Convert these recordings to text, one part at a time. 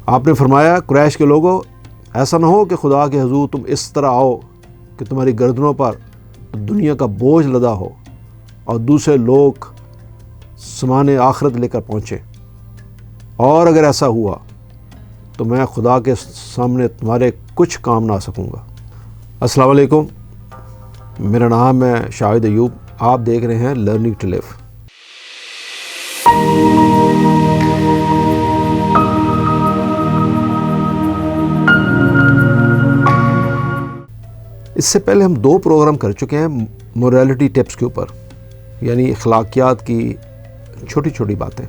آپ نے فرمایا قریش کے لوگوں، ایسا نہ ہو کہ خدا کے حضور تم اس طرح آؤ کہ تمہاری گردنوں پر دنیا کا بوجھ لدا ہو اور دوسرے لوگ سامان آخرت لے کر پہنچے، اور اگر ایسا ہوا تو میں خدا کے سامنے تمہارے کچھ کام نہ آ سکوں گا۔ السلام علیکم، میرا نام ہے شاہد ایوب، آپ دیکھ رہے ہیں لرننگ ٹو لیو۔ اس سے پہلے ہم 2 پروگرام کر چکے ہیں موریلٹی ٹپس کے اوپر، یعنی اخلاقیات کی چھوٹی چھوٹی باتیں۔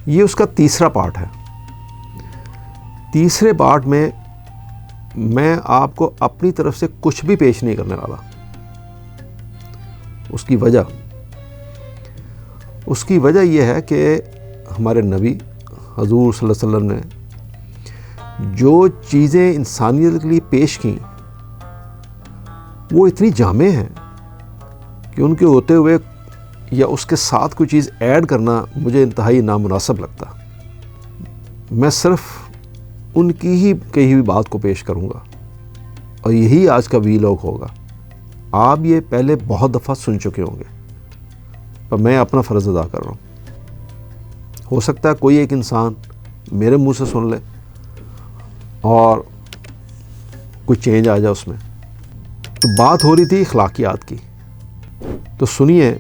یہ اس کا تیسرا پارٹ ہے۔ تیسرے پارٹ میں میں آپ کو اپنی طرف سے کچھ بھی پیش نہیں کرنے والا۔ اس کی وجہ یہ ہے کہ ہمارے نبی حضور صلی اللہ علیہ وسلم نے جو چیزیں انسانیت کے لیے پیش کیں وہ اتنی جامع ہیں کہ ان کے ہوتے ہوئے یا اس کے ساتھ کوئی چیز ایڈ کرنا مجھے انتہائی نامناسب لگتا۔ میں صرف ان کی ہی کہی ہوئی بات کو پیش کروں گا، اور یہی آج کا ویلاگ ہوگا۔ آپ یہ پہلے بہت دفعہ سن چکے ہوں گے، پر میں اپنا فرض ادا کر رہا ہوں۔ ہو سکتا ہے کوئی ایک انسان میرے منہ سے سن لے اور کوئی چینج آ جائے اس میں۔ تو بات ہو رہی تھی اخلاقیات کی، تو سنیے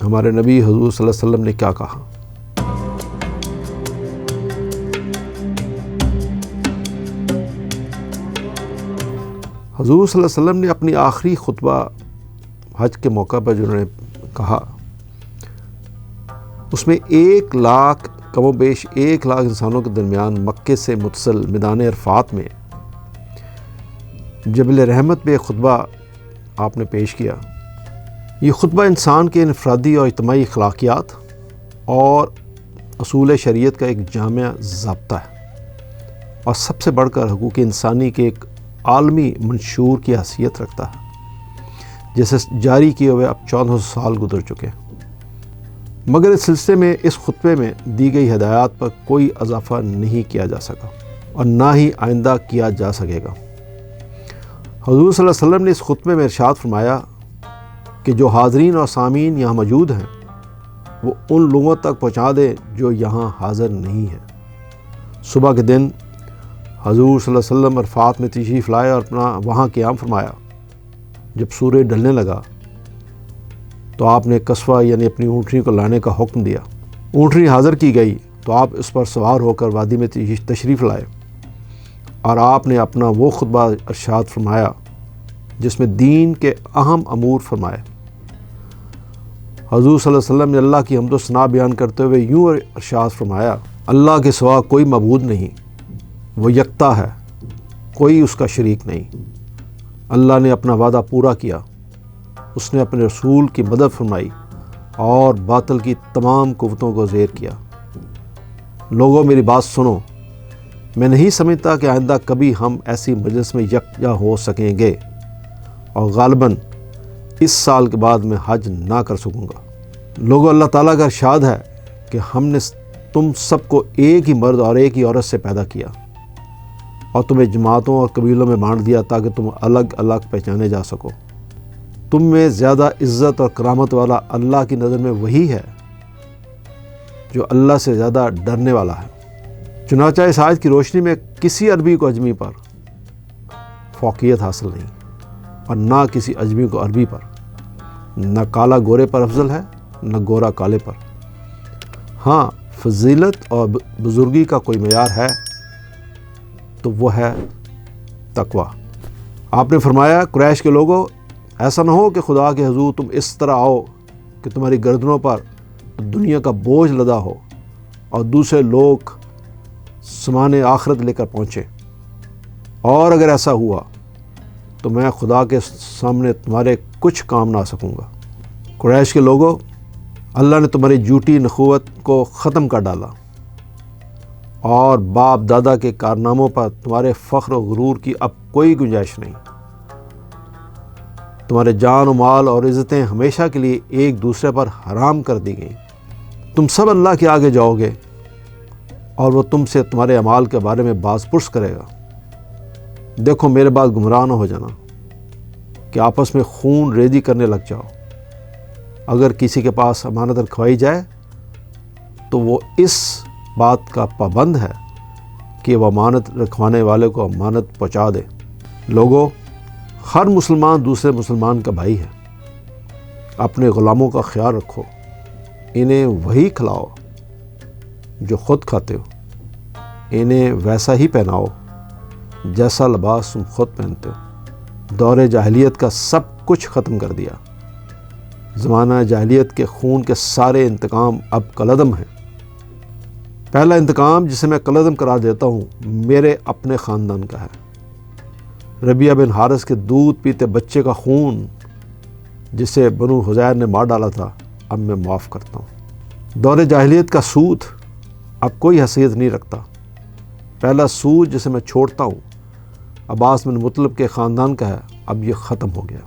ہمارے نبی حضور صلی اللہ علیہ وسلم نے کیا کہا۔ حضور صلی اللہ علیہ وسلم نے اپنی آخری خطبہ حج کے موقع پر جو انہوں نے کہا، اس میں 1 لاکھ کم و بیش 1 لاکھ انسانوں کے درمیان مکے سے متصل میدان عرفات میں جبل رحمت پہ خطبہ آپ نے پیش کیا۔ یہ خطبہ انسان کے انفرادی اور اجتماعی اخلاقیات اور اصول شریعت کا ایک جامع ضابطہ ہے، اور سب سے بڑھ کر حقوق انسانی کے ایک عالمی منشور کی حیثیت رکھتا ہے، جسے جاری کیے ہوئے اب 1400 سال گزر چکے ہیں۔ مگر اس سلسلے میں اس خطبے میں دی گئی ہدایات پر کوئی اضافہ نہیں کیا جا سکا، اور نہ ہی آئندہ کیا جا سکے گا۔ حضور صلی اللہ علیہ وسلم نے اس خطبے میں ارشاد فرمایا کہ جو حاضرین اور سامعین یہاں موجود ہیں وہ ان لوگوں تک پہنچا دیں جو یہاں حاضر نہیں ہیں۔ صبح کے دن حضور صلی اللہ علیہ وسلم عرفات میں تشریف لائے اور اپنا وہاں قیام فرمایا۔ جب سورج ڈھلنے لگا تو آپ نے قصوہ یعنی اپنی اونٹنی کو لانے کا حکم دیا۔ اونٹنی حاضر کی گئی تو آپ اس پر سوار ہو کر وادی میں تشریف لائے، اور آپ نے اپنا وہ خطبہ ارشاد فرمایا جس میں دین کے اہم امور فرمائے۔ حضور صلی اللہ علیہ وسلم نے اللہ کی حمد و ثنا بیان کرتے ہوئے یوں ارشاد فرمایا، اللہ کے سوا کوئی معبود نہیں، وہ یکتا ہے، کوئی اس کا شریک نہیں۔ اللہ نے اپنا وعدہ پورا کیا، اس نے اپنے رسول کی مدد فرمائی اور باطل کی تمام قوتوں کو زیر کیا۔ لوگوں میری بات سنو، میں نہیں سمجھتا کہ آئندہ کبھی ہم ایسی مجلس میں یکجا ہو سکیں گے، اور غالباً اس سال کے بعد میں حج نہ کر سکوں گا۔ لوگوں، اللہ تعالیٰ کا ارشاد ہے کہ ہم نے تم سب کو ایک ہی مرد اور ایک ہی عورت سے پیدا کیا، اور تمہیں جماعتوں اور قبیلوں میں بانٹ دیا تاکہ تم الگ الگ پہچانے جا سکو۔ تم میں زیادہ عزت اور کرامت والا اللہ کی نظر میں وہی ہے جو اللہ سے زیادہ ڈرنے والا ہے۔ چنانچہ اس آیت کی روشنی میں کسی عربی کو اجمی پر فوقیت حاصل نہیں، اور نہ کسی اجمی کو عربی پر، نہ کالا گورے پر افضل ہے، نہ گورا کالے پر۔ ہاں، فضیلت اور بزرگی کا کوئی معیار ہے تو وہ ہے تقویٰ۔ آپ نے فرمایا قریش کے لوگوں، ایسا نہ ہو کہ خدا کے حضور تم اس طرح آؤ کہ تمہاری گردنوں پر دنیا کا بوجھ لدا ہو اور دوسرے لوگ سامان آخرت لے کر پہنچے، اور اگر ایسا ہوا تو میں خدا کے سامنے تمہارے کچھ کام نہ آ سکوں گا۔ قریش کے لوگوں، اللہ نے تمہاری جھوٹی نخوت کو ختم کر ڈالا، اور باپ دادا کے کارناموں پر تمہارے فخر و غرور کی اب کوئی گنجائش نہیں۔ تمہارے جان و مال اور عزتیں ہمیشہ کے لیے ایک دوسرے پر حرام کر دی گئیں۔ تم سب اللہ کے آگے جاؤ گے، اور وہ تم سے تمہارے اعمال کے بارے میں باز پرس کرے گا۔ دیکھو میرے بعد گمراہ نہ ہو جانا کہ آپس میں خون ریزی کرنے لگ جاؤ۔ اگر کسی کے پاس امانت رکھوائی جائے تو وہ اس بات کا پابند ہے کہ وہ امانت رکھوانے والے کو امانت پہنچا دے۔ لوگوں، ہر مسلمان دوسرے مسلمان کا بھائی ہے۔ اپنے غلاموں کا خیال رکھو، انہیں وہی کھلاؤ جو خود کھاتے ہو، انہیں ویسا ہی پہناؤ جیسا لباس تم خود پہنتے ہو۔ دور جاہلیت کا سب کچھ ختم کر دیا۔ زمانہ جاہلیت کے خون کے سارے انتقام اب کالعدم ہیں۔ پہلا انتقام جسے میں کالعدم قرار دیتا ہوں میرے اپنے خاندان کا ہے۔ ربیعہ بن حارث کے دودھ پیتے بچے کا خون جسے بنو حذیر نے مار ڈالا تھا اب میں معاف کرتا ہوں۔ دور جاہلیت کا سود اب کوئی حیثیت نہیں رکھتا۔ پہلا سود جسے میں چھوڑتا ہوں عباس بن مطلب کے خاندان کا ہے، اب یہ ختم ہو گیا۔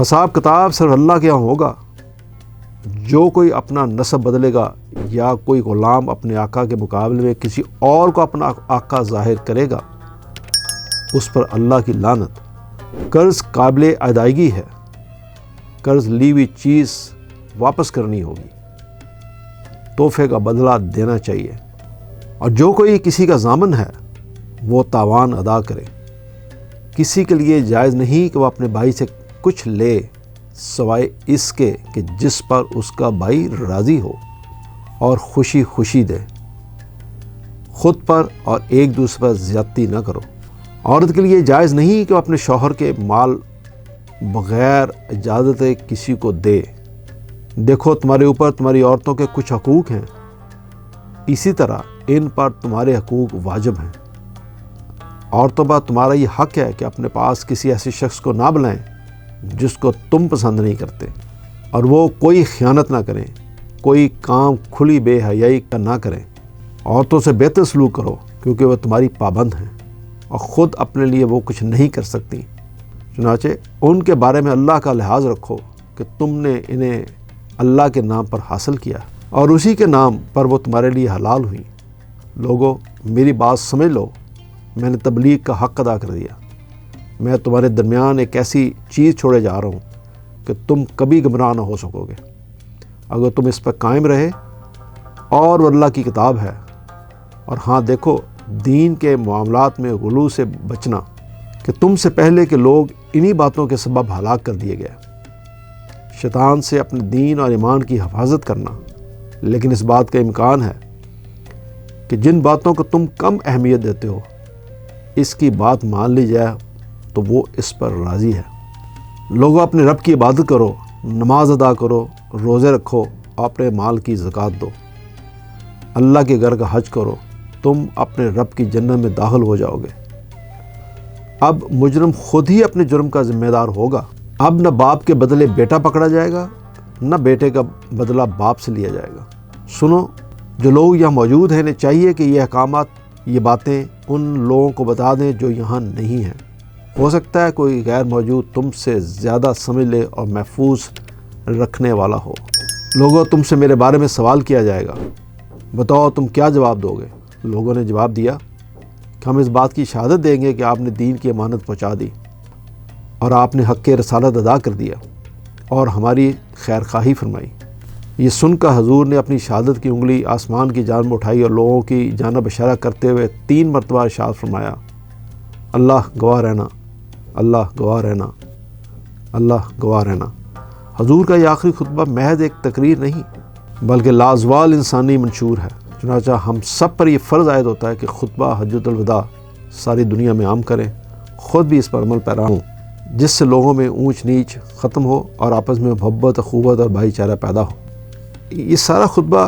حساب کتاب صرف اللہ کے یہاں ہوگا۔ جو کوئی اپنا نسب بدلے گا یا کوئی غلام اپنے آقا کے مقابلے میں کسی اور کو اپنا آقا ظاہر کرے گا اس پر اللہ کی لعنت۔ قرض قابل ادائیگی ہے، قرض لی ہوئی چیز واپس کرنی ہوگی، تحفے کا بدلہ دینا چاہیے، اور جو کوئی کسی کا ضامن ہے وہ تاوان ادا کرے۔ کسی کے لیے جائز نہیں کہ وہ اپنے بھائی سے کچھ لے سوائے اس کے کہ جس پر اس کا بھائی راضی ہو اور خوشی خوشی دے۔ خود پر اور ایک دوسرے پر زیادتی نہ کرو۔ عورت کے لیے جائز نہیں کہ وہ اپنے شوہر کے مال بغیر اجازت کسی کو دے۔ دیکھو تمہارے اوپر تمہاری عورتوں کے کچھ حقوق ہیں، اسی طرح ان پر تمہارے حقوق واجب ہیں۔ عورتوں پر تمہارا یہ حق ہے کہ اپنے پاس کسی ایسے شخص کو نہ بلائیں جس کو تم پسند نہیں کرتے، اور وہ کوئی خیانت نہ کریں، کوئی کام کھلی بے حیائی کا نہ کریں۔ عورتوں سے بہتر سلوک کرو کیونکہ وہ تمہاری پابند ہیں اور خود اپنے لیے وہ کچھ نہیں کر سکتی۔ چنانچہ ان کے بارے میں اللہ کا لحاظ رکھو کہ تم نے انہیں اللہ کے نام پر حاصل کیا اور اسی کے نام پر وہ تمہارے لیے حلال ہوئیں۔ لوگوں، میری بات سمجھ لو، میں نے تبلیغ کا حق ادا کر دیا۔ میں تمہارے درمیان ایک ایسی چیز چھوڑے جا رہا ہوں کہ تم کبھی گمراہ نہ ہو سکو گے اگر تم اس پر قائم رہے، اور وہ اللہ کی کتاب ہے۔ اور ہاں دیکھو، دین کے معاملات میں غلو سے بچنا کہ تم سے پہلے کے لوگ انہی باتوں کے سبب ہلاک کر دیے گئے۔ شیطان سے اپنے دین اور ایمان کی حفاظت کرنا، لیکن اس بات کا امکان ہے کہ جن باتوں کو تم کم اہمیت دیتے ہو اس کی بات مان لی جائے تو وہ اس پر راضی ہے۔ لوگوں، اپنے رب کی عبادت کرو، نماز ادا کرو، روزے رکھو، اپنے مال کی زکوٰۃ دو، اللہ کے گھر کا حج کرو، تم اپنے رب کی جنت میں داخل ہو جاؤ گے۔ اب مجرم خود ہی اپنے جرم کا ذمہ دار ہوگا۔ اب نہ باپ کے بدلے بیٹا پکڑا جائے گا، نہ بیٹے کا بدلہ باپ سے لیا جائے گا۔ سنو، جو لوگ یہاں موجود ہیں انہیں چاہیے کہ یہ احکامات، یہ باتیں ان لوگوں کو بتا دیں جو یہاں نہیں ہیں۔ ہو سکتا ہے کوئی غیر موجود تم سے زیادہ سمجھ لے اور محفوظ رکھنے والا ہو۔ لوگوں، تم سے میرے بارے میں سوال کیا جائے گا، بتاؤ تم کیا جواب دو گے؟ لوگوں نے جواب دیا کہ ہم اس بات کی شہادت دیں گے کہ آپ نے دین کی امانت پہنچا دی اور آپ نے حق رسالت ادا کر دیا اور ہماری خیر خواہی فرمائی۔ یہ سن کر حضور نے اپنی شہادت کی انگلی آسمان کی جانب اٹھائی اور لوگوں کی جانب اشارہ کرتے ہوئے 3 مرتبہ ارشاد فرمایا، اللہ گواہ رہنا، اللہ گواہ رہنا، اللہ گواہ رہنا۔ حضور کا یہ آخری خطبہ محض ایک تقریر نہیں بلکہ لازوال انسانی منشور ہے۔ چنانچہ ہم سب پر یہ فرض عائد ہوتا ہے کہ خطبہ حجۃ الوداع ساری دنیا میں عام کریں، خود بھی اس پر عمل پیرا ہوں، جس سے لوگوں میں اونچ نیچ ختم ہو اور آپس میں محبت، اخوت اور بھائی چارہ پیدا ہو۔ یہ سارا خطبہ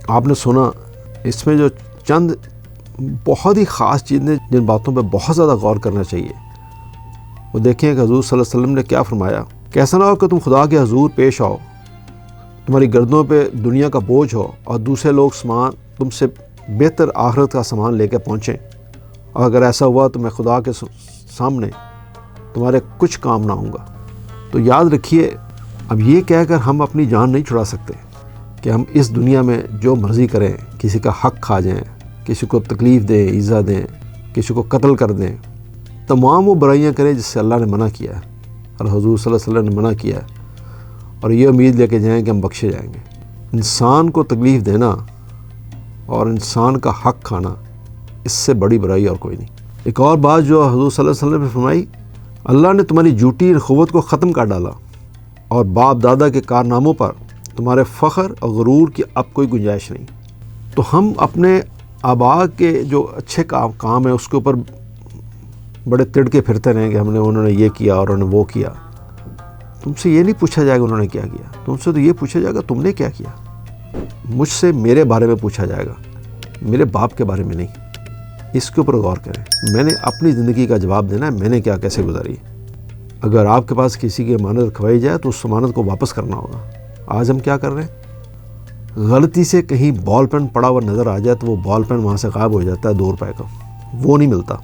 آپ نے سنا، اس میں جو چند بہت ہی خاص چیزیں جن باتوں پہ بہت زیادہ غور کرنا چاہیے وہ دیکھیں کہ حضور صلی اللہ علیہ وسلم نے کیا فرمایا کہ ایسا نہ ہو کہ تم خدا کے حضور پیش آؤ، تمہاری گردنوں پہ دنیا کا بوجھ ہو اور دوسرے لوگ سامان تم سے بہتر آخرت کا سامان لے کے پہنچیں، اور اگر ایسا ہوا تو میں خدا کے سامنے تمہارے کچھ کام نہ ہوں گا۔ تو یاد رکھیے، اب یہ کہہ کر ہم اپنی جان نہیں چھڑا سکتے کہ ہم اس دنیا میں جو مرضی کریں، کسی کا حق کھا جائیں، کسی کو تکلیف دیں، ایذا دیں، کسی کو قتل کر دیں، تمام وہ برائیاں کریں جس سے اللہ نے منع کیا ہے اور حضور صلی اللہ علیہ وسلم نے منع کیا ہے، اور یہ امید لے کے جائیں کہ ہم بخشے جائیں گے۔ انسان کو تکلیف دینا اور انسان کا حق کھانا، اس سے بڑی برائی اور کوئی نہیں۔ ایک اور بات جو حضور صلی اللہ علیہ وسلم نے فرمائی، اللہ نے تمہاری جھوٹی اخوت کو ختم کر ڈالا اور باپ دادا کے کارناموں پر تمہارے فخر اور غرور کی اب کوئی گنجائش نہیں۔ تو ہم اپنے آبا کے جو اچھے کام ہیں اس کے اوپر بڑے تڑ کے پھرتے رہیں کہ انہوں نے یہ کیا اور انہوں نے وہ کیا۔ تم سے یہ نہیں پوچھا جائے گا انہوں نے کیا کیا، تم سے تو یہ پوچھا جائے گا تم نے کیا کیا۔ مجھ سے میرے بارے میں پوچھا جائے گا، میرے باپ کے بارے میں نہیں۔ اس کے اوپر غور کریں، میں نے اپنی زندگی کا جواب دینا ہے، میں نے کیا کیسے گزاری۔ اگر آپ کے پاس کسی کی امانت رکھوائی جائے تو اس امانت کو واپس کرنا ہوگا۔ آج ہم کیا کر رہے ہیں، غلطی سے کہیں بال پین پڑا ہوا نظر آ جائے تو وہ بال پین وہاں سے غائب ہو جاتا ہے 2 روپے کا، وہ نہیں ملتا۔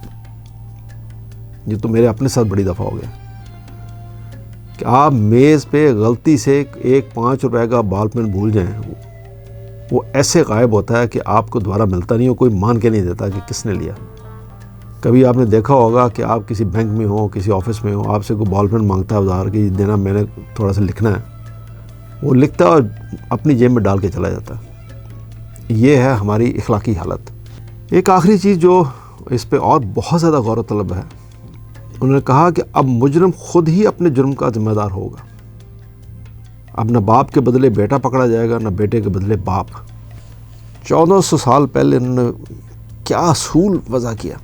یہ تو میرے اپنے ساتھ بڑی دفعہ ہو گیا کہ آپ میز پہ غلطی سے ایک 5 روپے کا بال پین بھول جائیں، وہ ایسے غائب ہوتا ہے کہ آپ کو دوبارہ ملتا نہیں ہو، کوئی مان کے نہیں دیتا کہ کس نے لیا۔ کبھی آپ نے دیکھا ہوگا کہ آپ کسی بینک میں ہو، کسی آفس میں ہو، آپ سے کوئی بال پین مانگتا ہے ادھار کہ دینا، میں نے تھوڑا سا لکھنا ہے، وہ لکھتا ہے اور اپنی جیب میں ڈال کے چلا جاتا ہے۔ یہ ہے ہماری اخلاقی حالت۔ ایک آخری چیز جو اس پہ اور بہت زیادہ غور و طلب ہے، انہوں نے کہا کہ اب مجرم خود ہی اپنے جرم کا ذمہ دار ہوگا۔ اب نہ باپ کے بدلے بیٹا پکڑا جائے گا، نہ بیٹے کے بدلے باپ۔ 1400 سال پہلے انہوں نے کیا اصول وضع کیا،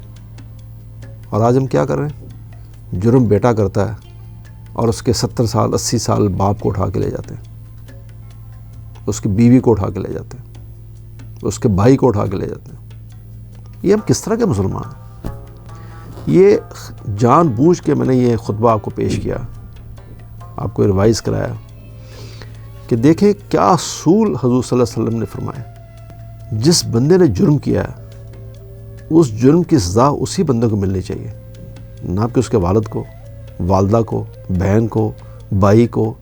اور آج ہم کیا کر رہے ہیں؟ جرم بیٹا کرتا ہے اور اس کے 70 سال 80 سال باپ کو اٹھا کے لے جاتے ہیں، اس کی بیوی کو اٹھا کے لے جاتے ہیں، اس کے بھائی کو اٹھا کے لے جاتے ہیں۔ یہ ہم کس طرح کے مسلمان ہیں؟ یہ جان بوجھ کے میں نے یہ خطبہ آپ کو پیش کیا، آپ کو ریوائز کرایا کہ دیکھیں کیا اصول حضور صلی اللہ علیہ وسلم نے فرمایا۔ جس بندے نے جرم کیا ہے اس جرم کی سزا اسی بندے کو ملنی چاہیے، نہ کہ اس کے والد کو، والدہ کو، بہن کو، بھائی کو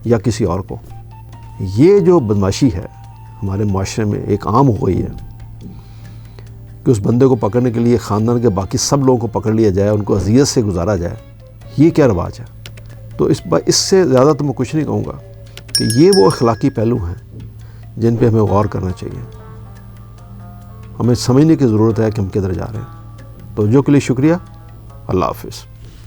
یا کسی اور کو۔ یہ جو بدماشی ہے ہمارے معاشرے میں ایک عام ہو گئی ہے کہ اس بندے کو پکڑنے کے لیے خاندان کے باقی سب لوگوں کو پکڑ لیا جائے، ان کو اذیت سے گزارا جائے۔ یہ کیا رواج ہے؟ تو اس سے زیادہ تو میں کچھ نہیں کہوں گا کہ یہ وہ اخلاقی پہلو ہیں جن پہ ہمیں غور کرنا چاہیے۔ ہمیں سمجھنے کی ضرورت ہے کہ ہم کدھر جا رہے ہیں۔ توجہ کے لیے شکریہ۔ اللہ حافظ۔